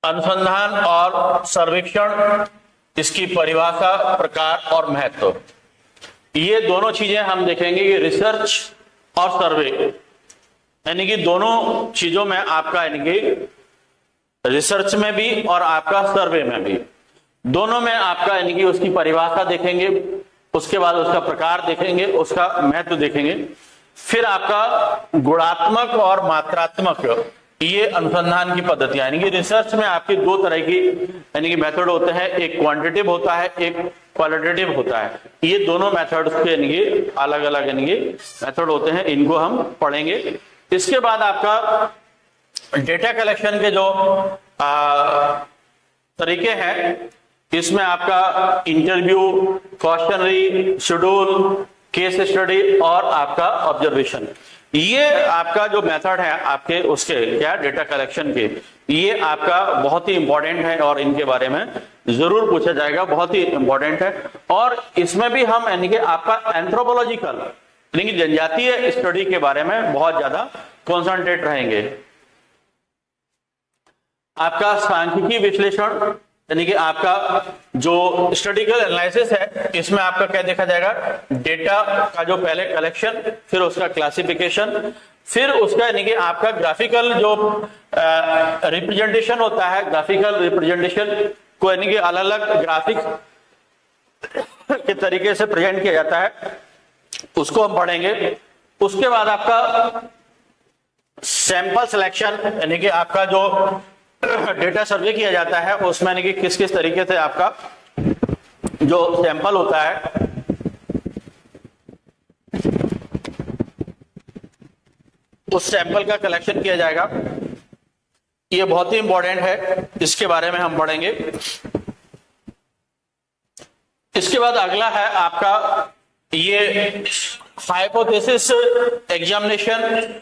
अनुसंधान और सर्वेक्षण, इसकी परिभाषा, प्रकार और महत्व, ये दोनों चीजें हम देखेंगे। ये रिसर्च और सर्वे यानी कि दोनों चीजों में आपका यानी कि रिसर्च में भी और आपका सर्वे में भी, दोनों में आपका यानी कि उसकी परिभाषा देखेंगे, उसके बाद उसका प्रकार देखेंगे, उसका महत्व देखेंगे। फिर आपका गुणात्मक और मात्रात्मक ये अनुसंधान की पद्धतियां, यानी कि रिसर्च में आपकी दो तरह की यानी कि मेथड होते हैं, एक क्वांटिटेटिव होता है, एक क्वालिटेटिव होता है। ये दोनों मेथड्स के यानी कि अलग अलग यानी कि मेथड होते हैं, इनको हम पढ़ेंगे। इसके बाद आपका डेटा कलेक्शन के जो तरीके हैं, इसमें आपका interview, questionnaire, schedule, case study और आपका ऑब्जर्वेशन, ये आपका जो मेथड है आपके उसके क्या डेटा कलेक्शन के, ये आपका बहुत ही इंपॉर्टेंट है और इनके बारे में जरूर पूछा जाएगा, बहुत ही इंपॉर्टेंट है। और इसमें भी हम यानी कि आपका एंथ्रोपोलॉजिकल यानी कि जनजातीय स्टडी के बारे में बहुत ज्यादा कॉन्सेंट्रेट रहेंगे। आपका सांख्यिकी विश्लेषण यानी कि आपका जो स्टैटिस्टिकल एनालिसिस है, इसमें आपका क्या देखा जाएगा, डेटा का जो पहले कलेक्शन, फिर उसका क्लासिफिकेशन, फिर उसका यानी कि आपका ग्राफिकल जो रिप्रेजेंटेशन होता है, ग्राफिकल रिप्रेजेंटेशन को यानी कि अलग अलग ग्राफिक के तरीके से प्रेजेंट किया जाता है, उसको हम पढ़ेंगे। उसके बाद आपका सैंपल सिलेक्शन यानी कि आपका जो डेटा सर्वे किया जाता है, उसमें यानी कि किस किस तरीके से आपका जो सैंपल होता है, उस सैंपल का कलेक्शन किया जाएगा, ये बहुत ही इंपॉर्टेंट है, इसके बारे में हम पढ़ेंगे। इसके बाद अगला है आपका ये हाइपोथेसिस एग्जामिनेशन,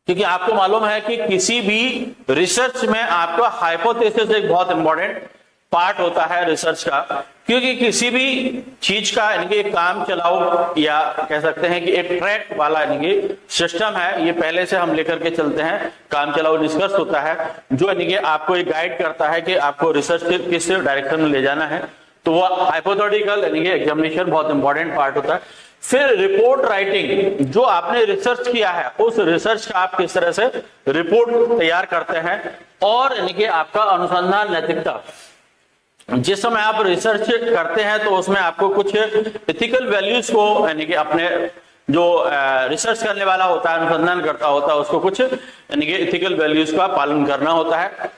क्योंकि आपको मालूम है कि किसी भी रिसर्च में आपका हाइपोथेसिस एक बहुत इंपॉर्टेंट पार्ट होता है रिसर्च का, क्योंकि किसी भी चीज का यानी कि एक काम चलाओ या कह सकते हैं कि एक ट्रैक वाला यानी कि सिस्टम है, ये पहले से हम लेकर के चलते हैं, काम चलाओ निष्कर्ष होता है जो यानी कि आपको एक गाइड करता है कि आपको रिसर्च किस डायरेक्शन में ले जाना है, तो वो हाइपोथेटिकल यानी कि एग्जामिनेशन बहुत इंपॉर्टेंट पार्ट होता है। फिर रिपोर्ट राइटिंग, जो आपने रिसर्च किया है उस रिसर्च का आप किस तरह से रिपोर्ट तैयार करते हैं, और यानी कि आपका अनुसंधान नैतिकता, जिस समय आप रिसर्च करते हैं तो उसमें आपको कुछ एथिकल वैल्यूज को यानी कि अपने जो रिसर्च करने वाला होता है, अनुसंधान करता होता है, उसको कुछ यानी कि एथिकल वैल्यूज का पालन करना होता है।